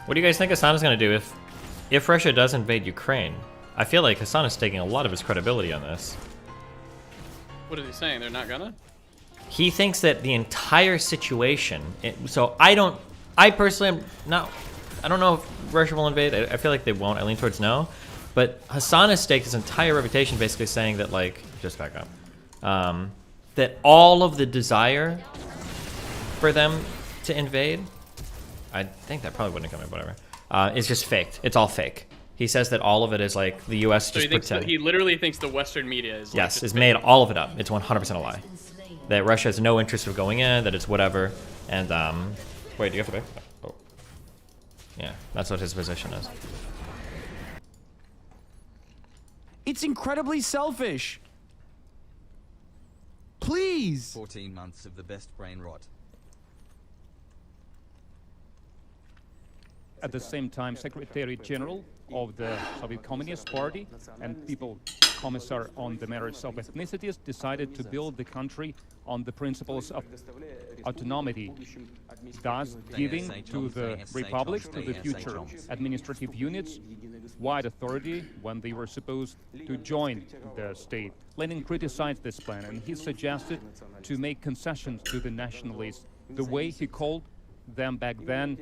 What do you guys think Hasan is going to do if Russia does invade Ukraine? I feel like Hasan is taking a lot of his credibility on this. What are they saying? They're not gonna? He thinks that the entire situation... I personally am not... I don't know if Russia will invade. I feel like they won't. I lean towards no. But Hasan has staked his entire reputation basically saying that, like... Just back up. That all of the desire for them to invade... I think that probably wouldn't come in, whatever. It's just faked. It's all fake. He says that all of it is like the U.S. just pretend. He literally thinks the Western media is. Yes, it's made all of it up. It's 100% a lie. That Russia has no interest of going in. That it's whatever. And wait, do you have to pay? Oh, yeah, that's what his position is. It's incredibly selfish. Please. 14 months of the best brain rot. At the same time, Secretary General of the Soviet Communist Party and People Commissar on the Marriage of Ethnicities decided to build the country on the principles of autonomy, thus giving to the republics, to the future administrative units, wide authority when they were supposed to join the state. Lenin criticized this plan, and he suggested to make concessions to the nationalists, the way he called them back then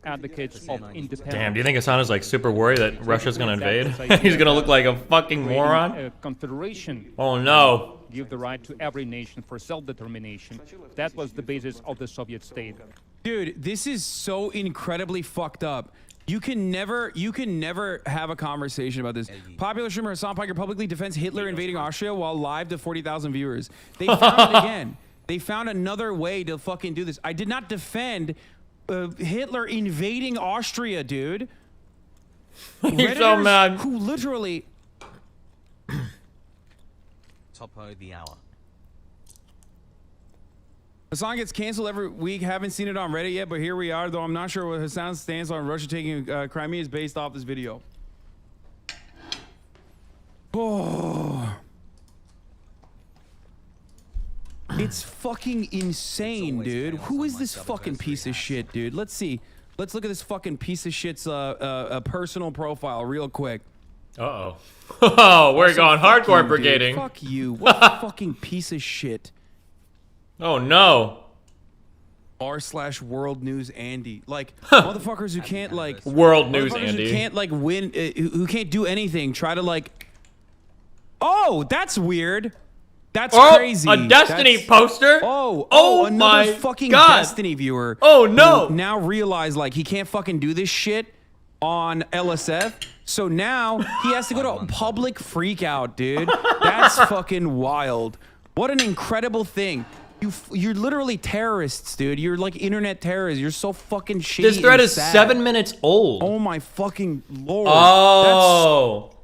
advocates of independence. Damn, do you think Hasan is like super worried that Russia's gonna invade? He's gonna look like a fucking moron? A confederation. Oh no. Give the right to every nation for self-determination. That was the basis of the Soviet state. Dude, this is so incredibly fucked up. You can never have a conversation about this. Popular streamer Hasan Piker publicly defends Hitler invading Austria while live to 40,000 viewers. They found it again. They found another way to fucking do this. I did not defend Hitler invading Austria, dude. He's so mad. Who literally... Topo the hour. Hasan gets canceled every week. Haven't seen it on Reddit yet, but here we are, though I'm not sure what Hasan's stance on Russia taking Crimea is based off this video. Oh... It's fucking insane, dude. Who is this fucking piece of shit, dude? Let's see. Let's look at this fucking piece of shit's personal profile real quick. Uh-oh. Oh, we're going hardcore brigading. Fuck you. What a fucking piece of shit. Oh, no. r/World News Andy. Like, motherfuckers who can't, like... World News Andy. Who can't, like, win... who can't do anything. Try to, like... Oh, that's weird. That's crazy. A Destiny poster. Oh, another my fucking God. Destiny viewer. Oh no! Now realize like he can't fucking do this shit on LSF. So now he has to go to a public freak out, dude. That's fucking wild. What an incredible thing. You're literally terrorists, dude. You're like internet terrorists. You're so fucking shitty. This thread is sad. 7 minutes old. Oh my fucking lord. Oh.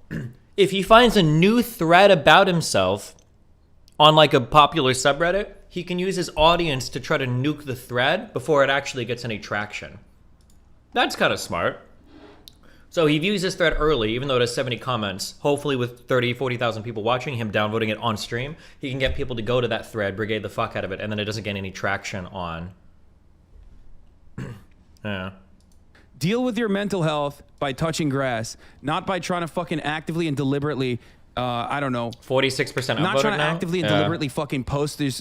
If he finds a new thread about himself on like a popular subreddit, he can use his audience to try to nuke the thread before it actually gets any traction. That's kind of smart. So he views this thread early, even though it has 70 comments. Hopefully with 30, 40,000 people watching, him downvoting it on stream, he can get people to go to that thread, brigade the fuck out of it, and then it doesn't get any traction on. Yeah. Deal with your mental health by touching grass, not by trying to fucking actively and deliberately I don't know. 46% upvoted Not trying to now? actively and deliberately fucking post this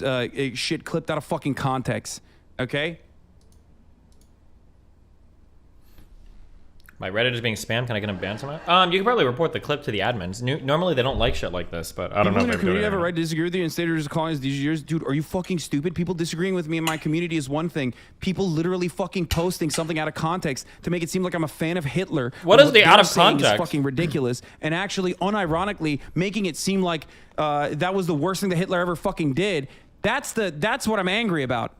shit clipped out of fucking context. Okay? My Reddit is being spammed. Can I get him banned somehow? You can probably report the clip to the admins. Normally they don't like shit like this, but I don't know if they're doing it. You have a right to disagree with you and state just calling these years. Dude, are you fucking stupid? People disagreeing with me in my community is one thing. People literally fucking posting something out of context to make it seem like I'm a fan of Hitler. What is the out of context? Is fucking ridiculous. And actually, unironically, making it seem like that was the worst thing that Hitler ever fucking did. That's what I'm angry about.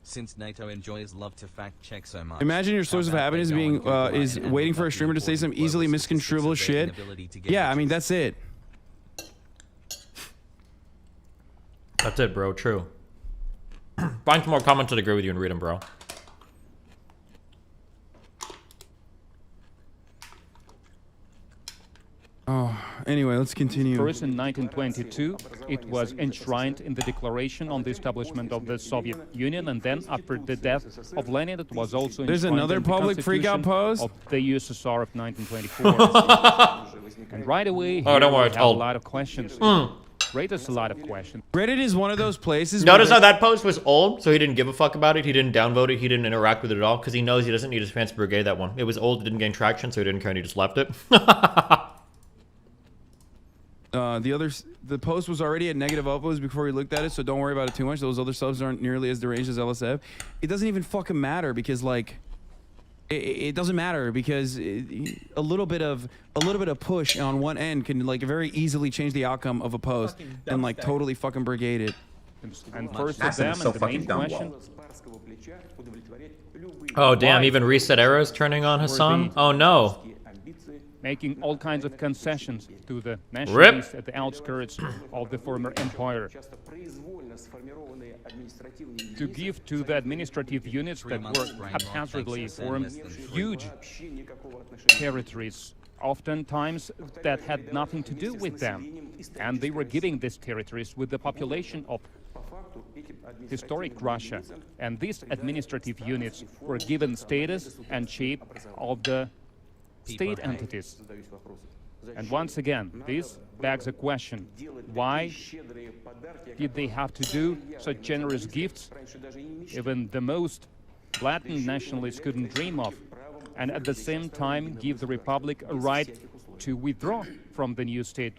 Since NATO enjoys love to fact check so much. Imagine your source of happiness being is waiting for a streamer to say some easily misconstruable shit. Yeah, I mean that's it. That's it, bro. True. Find some more comments that agree with you and read them, bro. Anyway, let's continue. First, in 1922, it was enshrined in the Declaration on the Establishment of the Soviet Union, and then, after the death of Lenin, it was also There's enshrined another in the public Constitution freakout post? of the USSR of 1924. And right away, Oh, don't here worry, we it's have a old. lot of questions. Raises a lot of questions. Reddit is one of those places. Notice where how that post was old, so he didn't give a fuck about it. He didn't downvote it. He didn't interact with it at all because he knows he doesn't need his fancy brigade. That one. It was old. It didn't gain traction, so he didn't care and he just left it. The post was already at negative upvotes before we looked at it, so don't worry about it too much. Those other subs aren't nearly as deranged as LSF. It doesn't even fucking matter because like, it doesn't matter because a little bit of push on one end can like very easily change the outcome of a post and like totally fucking brigade it. And first of Hasan them, is so and the main fucking dumb. question, Oh damn! Why? Even reset arrows turning on Hasan. the- Oh no! making all kinds of concessions to the nationalists at the outskirts of the former empire, to give to the administrative units that were haphazardly formed huge territories, oftentimes that had nothing to do with them, and they were giving these territories with the population of historic Russia, and these administrative units were given status and shape of the state entities. And once again, this begs a question: why did they have to do such generous gifts even the most blatant nationalists couldn't dream of, and at the same time give the Republic a right to withdraw from the new state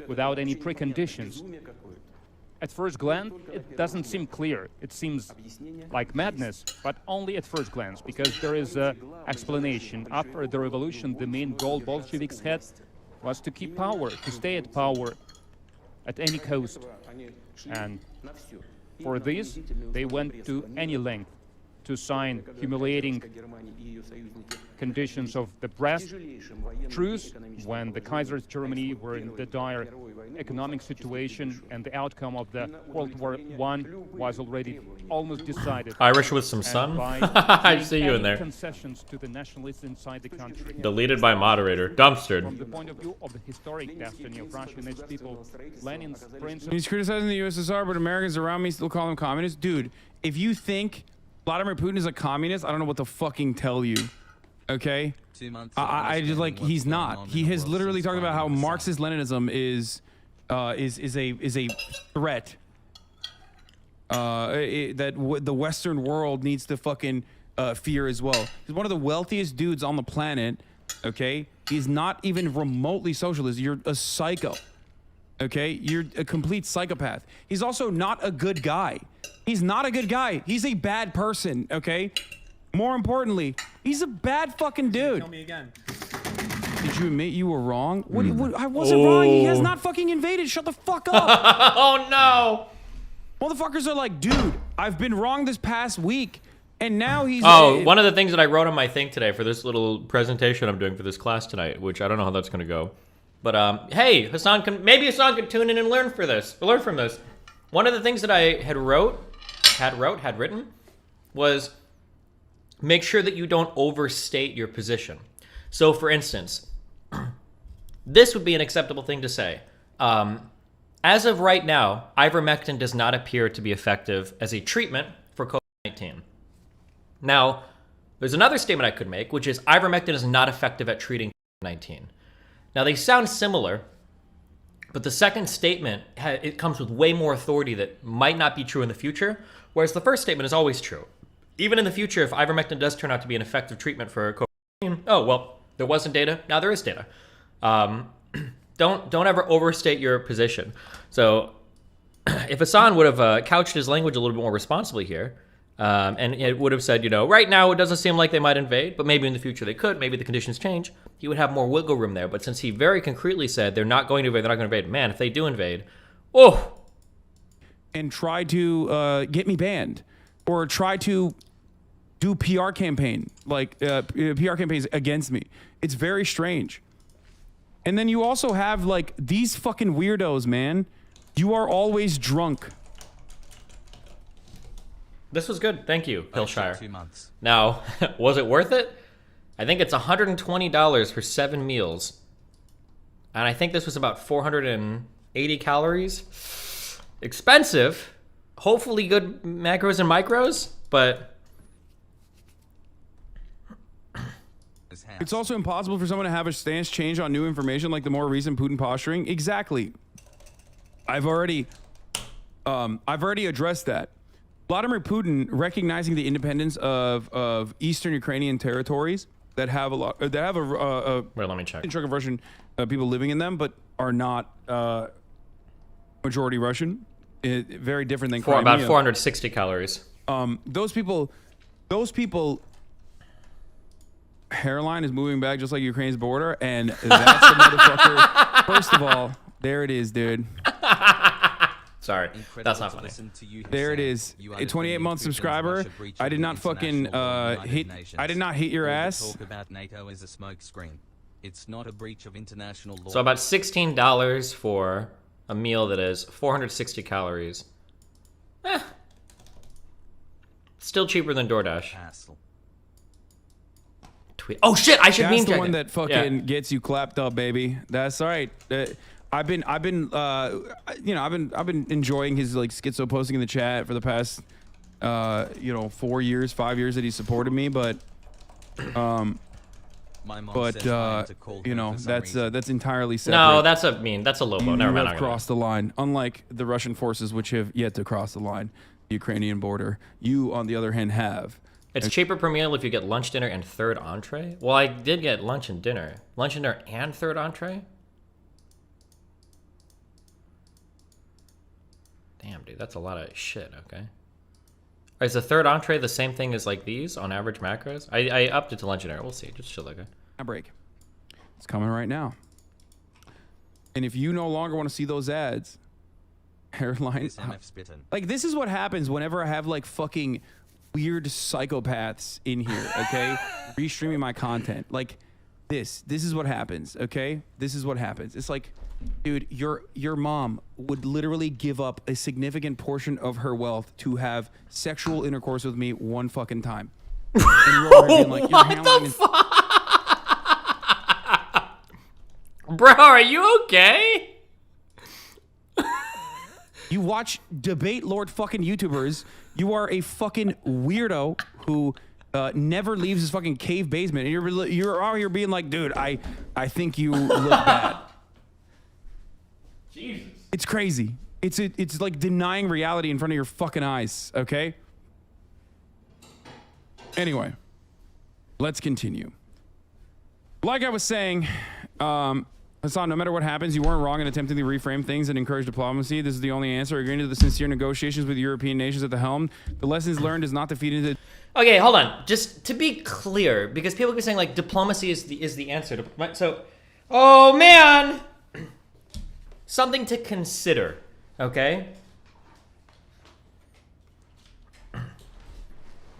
without any preconditions? At first glance, it doesn't seem clear. It seems like madness, but only at first glance, because there is an explanation. After the revolution, the main goal Bolsheviks had was to keep power, to stay at power at any cost. And for this, they went to any length to sign humiliating conditions of the Brest truce when the Kaiser's Germany were in the dire economic situation and the outcome of the World War I was already almost decided. Irish with some And sun. by I see you in any there. concessions to the nationalists inside the country. Deleted by moderator. From Dumpstered. the point of view of the historic destiny of Russia and its people, Lenin's principle. He's criticizing the USSR, but Americans around me still call him communist. Dude, if you think Vladimir Putin is a communist, I don't know what to fucking tell you. Okay? 2 months. I just like he's not. He has literally talked about how Marxist-Leninism is a threat. The Western world needs to fucking fear as well. He's one of the wealthiest dudes on the planet. Okay, he's not even remotely socialist. You're a psycho. Okay, you're a complete psychopath. He's also not a good guy. He's not a good guy. He's a bad person. Okay. More importantly, he's a bad fucking dude. Tell me again. Did you admit you were wrong? What, I wasn't wrong. He has not fucking invaded. Shut the fuck up. Oh no! Motherfuckers are like, dude, I've been wrong this past week, and now he's. Oh, one of the things that I wrote on my thing today for this little presentation I'm doing for this class tonight, which I don't know how that's gonna go, but hey, maybe Hasan can tune in and learn from this. One of the things that I had written was make sure that you don't overstate your position. So, for instance, this would be an acceptable thing to say. As of right now, ivermectin does not appear to be effective as a treatment for COVID-19. Now, there's another statement I could make, which is ivermectin is not effective at treating COVID-19. Now, they sound similar, but the second statement, it comes with way more authority that might not be true in the future, whereas the first statement is always true. Even in the future, if ivermectin does turn out to be an effective treatment for COVID-19, oh, well, there wasn't data, now there is data. Don't ever overstate your position. So if Hasan would have couched his language a little bit more responsibly here, and it would have said, right now it doesn't seem like they might invade, but maybe in the future they could, maybe the conditions change, he would have more wiggle room there. But since he very concretely said they're not going to invade, they're not going to invade, man, if they do invade, oh! And try to get me banned, or try to do PR campaigns against me. It's very strange. And then you also have like these fucking weirdos, man. You are always drunk. This was good. Thank you, Hillshire. 2 months. Now, was it worth it? I think it's $120 for 7 meals. And I think this was about 480 calories. Expensive. Hopefully good macros and micros, but It's also impossible for someone to have a stance change on new information like the more recent Putin posturing. Exactly. I've already addressed that. Vladimir Putin recognizing the independence of Eastern Ukrainian territories that have a wait, let me check. chunk of Russian people living in them, but are not majority Russian. Very different than Crimea. About 460 calories. Those people hairline is moving back just like Ukraine's border, and that's the motherfucker. First of all, there it is, dude. Sorry, that's not funny. There it is. A 28-month subscriber. I did not fucking hit. I did not hit your ass. Talk about NATO as a smokescreen. It's not a breach of international law. So about $16 for a meal that is 460 calories. Still cheaper than DoorDash. Hassle. Oh shit! I should That's meme the check one it. that fucking gets you clapped up, baby. That's all right. I've been enjoying his like schizo posting in the chat for the past 4 years, 5 years that he supported me, but My mom says I am to call her for some reason. that's entirely separate. No, that's a low blow. You Never mind. have crossed the line, unlike the Russian forces, which have yet to cross the line, the Ukrainian border. You, on the other hand, have. It's cheaper per meal if you get lunch, dinner, and third entree. Well, I did get lunch and dinner. Lunch, dinner, and third entree? Damn, dude, that's a lot of shit, okay. Is the third entree the same thing as, like, these on average macros? I upped it to lunch and dinner. We'll see. Just chill, okay. A break. It's coming right now. And if you no longer want to see those ads, hairline... This MF spittin'. Like, this is what happens whenever I have, like, fucking weird psychopaths in here, okay? Restreaming my content. Like, this is what happens, okay? This is what happens. It's like, dude, your mom would literally give up a significant portion of her wealth to have sexual intercourse with me one fucking time. And you're over here being like, your hairline is... Bro, are you okay? You watch debate lord fucking YouTubers. You are a fucking weirdo who never leaves his fucking cave basement, and you're out here being like, dude, I think you look bad. Jesus. It's crazy. It's like denying reality in front of your fucking eyes. Okay. Anyway, let's continue. Like I was saying, Hasan, no matter what happens, you weren't wrong in attempting to reframe things and encourage diplomacy. This is the only answer. Agreeing to the sincere negotiations with European nations at the helm. The lessons learned is not defeated the... Okay, hold on. Just to be clear, because people be saying like diplomacy is the answer. So, oh man, something to consider. Okay.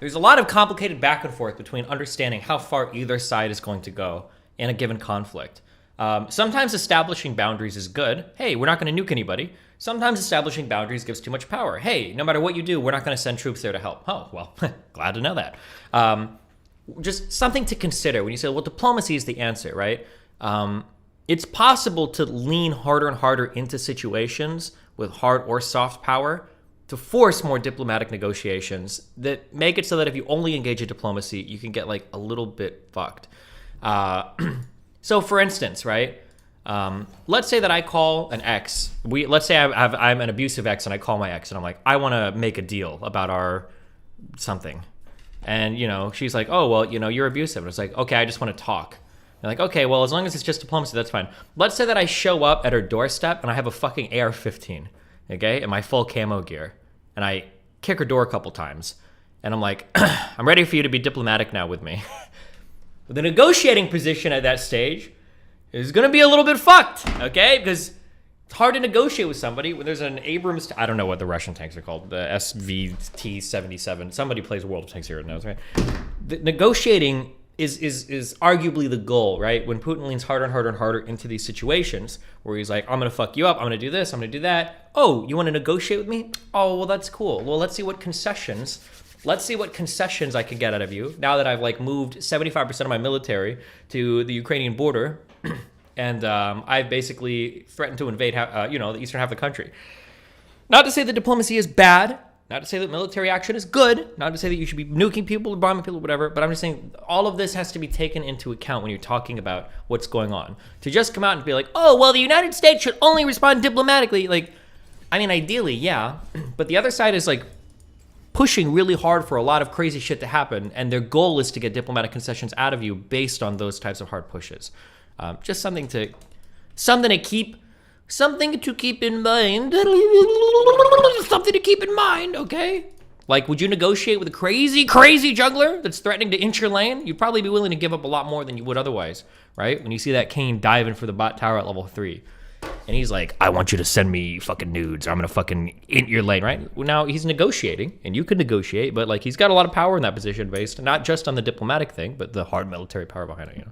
There's a lot of complicated back and forth between understanding how far either side is going to go in a given conflict. Sometimes establishing boundaries is good. Hey, we're not going to nuke anybody. Sometimes establishing boundaries gives too much power. Hey, no matter what you do, we're not going to send troops there to help. Oh, well, glad to know that. Just something to consider when you say, well, diplomacy is the answer, right? It's possible to lean harder and harder into situations with hard or soft power to force more diplomatic negotiations that make it so that if you only engage in diplomacy, you can get like a little bit fucked. So for instance, right? Let's say that I call an ex. Let's say I'm an abusive ex and I call my ex and I'm like, I want to make a deal about our something. And, she's like, oh, well, you're abusive. And it's like, okay, I just want to talk. And like, okay, well, as long as it's just diplomacy, that's fine. Let's say that I show up at her doorstep and I have a fucking AR-15, okay, in my full camo gear. And I kick her door a couple times. And I'm like, I'm ready for you to be diplomatic now with me. But the negotiating position at that stage is going to be a little bit fucked, okay? Because it's hard to negotiate with somebody when there's an Abrams... I don't know what the Russian tanks are called. The SVT-77. Somebody plays World of Tanks here and knows, right? The negotiating is arguably the goal, right? When Putin leans harder and harder and harder into these situations where he's like, I'm going to fuck you up. I'm going to do this. I'm going to do that. Oh, you want to negotiate with me? Oh, well, that's cool. Well, let's see what concessions I can get out of you now that I've like moved 75% of my military to the Ukrainian border and I've basically threatened to invade, the eastern half of the country. Not to say that diplomacy is bad. Not to say that military action is good. Not to say that you should be nuking people, bombing people, whatever. But I'm just saying all of this has to be taken into account when you're talking about what's going on. To just come out and be like, oh, well, the United States should only respond diplomatically. Like, I mean, ideally, yeah. But the other side is like pushing really hard for a lot of crazy shit to happen. And their goal is to get diplomatic concessions out of you based on those types of hard pushes. Just something to keep in mind. Something to keep in mind, okay? Like, would you negotiate with a crazy jungler that's threatening to inch your lane? You'd probably be willing to give up a lot more than you would otherwise, right? When you see that Kayn diving for the bot tower at level 3. And he's like, I want you to send me fucking nudes. Or I'm gonna fucking int your lane, right? Well, now he's negotiating, and you can negotiate, but like he's got a lot of power in that position based not just on the diplomatic thing, but the hard military power behind it, you know?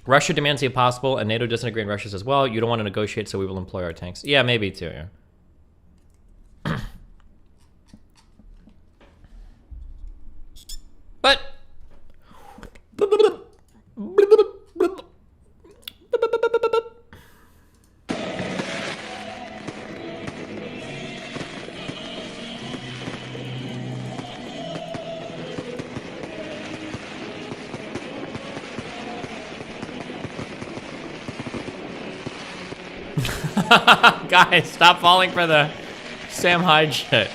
Russia demands the impossible, and NATO doesn't agree in Russia's as well. You don't want to negotiate, so we will employ our tanks. Yeah, maybe too, yeah. But... Guys, stop falling for the Sam Hyde shit.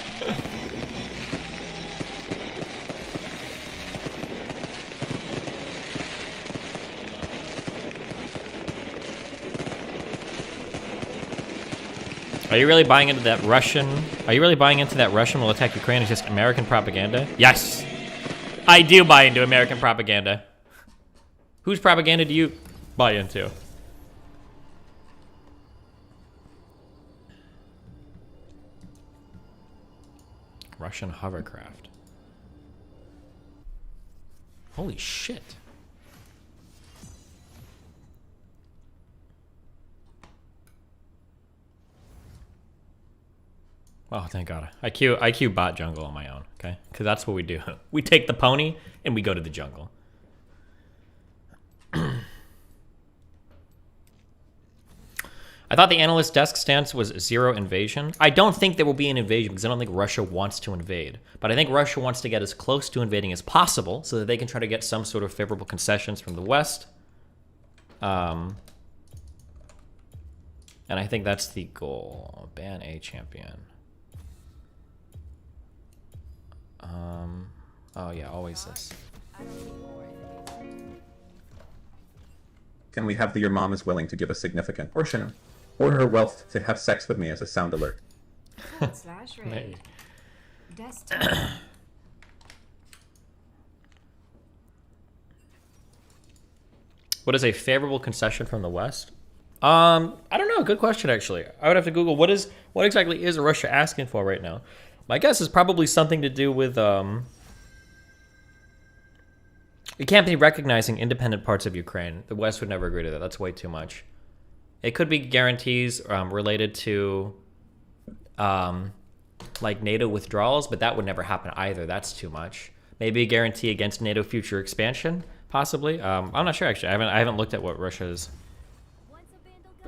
Are you really buying into that Russian? Are you really buying into that Russian will attack Ukraine is just American propaganda? Yes, I do buy into American propaganda. Whose propaganda do you buy into? Russian hovercraft. Holy shit. Oh, thank God. IQ bot jungle on my own, okay? Because that's what we do. We take the pony and we go to the jungle. I thought the analyst desk stance was zero invasion. I don't think there will be an invasion because I don't think Russia wants to invade. But I think Russia wants to get as close to invading as possible so that they can try to get some sort of favorable concessions from the West. And I think that's the goal. Ban a champion. Oh yeah, always this. Can we have your mom is willing to give a significant portion or her wealth to have sex with me as a sound alert? Hey. What is a favorable concession from the West? I don't know. Good question, actually. I would have to Google what exactly is Russia asking for right now. My guess is probably something to do with it can't be recognizing independent parts of Ukraine. The West would never agree to that. That's way too much. It could be guarantees related to like NATO withdrawals, but that would never happen either. That's too much. Maybe a guarantee against NATO future expansion, possibly. I'm not sure actually. I haven't looked at what Russia's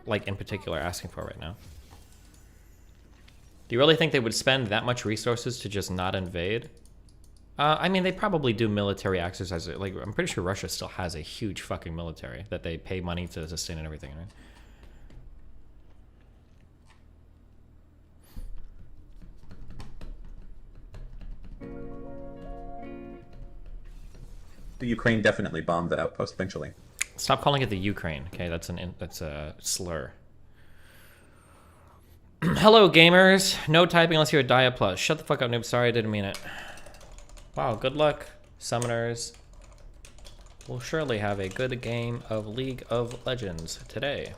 like in particular asking for right now. Do you really think they would spend that much resources to just not invade? I mean, they probably do military exercises. Like, I'm pretty sure Russia still has a huge fucking military that they pay money to sustain and everything, right? The Ukraine definitely bombed the outpost eventually. Stop calling it the Ukraine, okay? That's a slur. Hello, gamers. No typing unless you're a Dia Plus. Shut the fuck up, noob. Sorry, I didn't mean it. Wow, good luck, summoners. We'll surely have a good game of League of Legends today.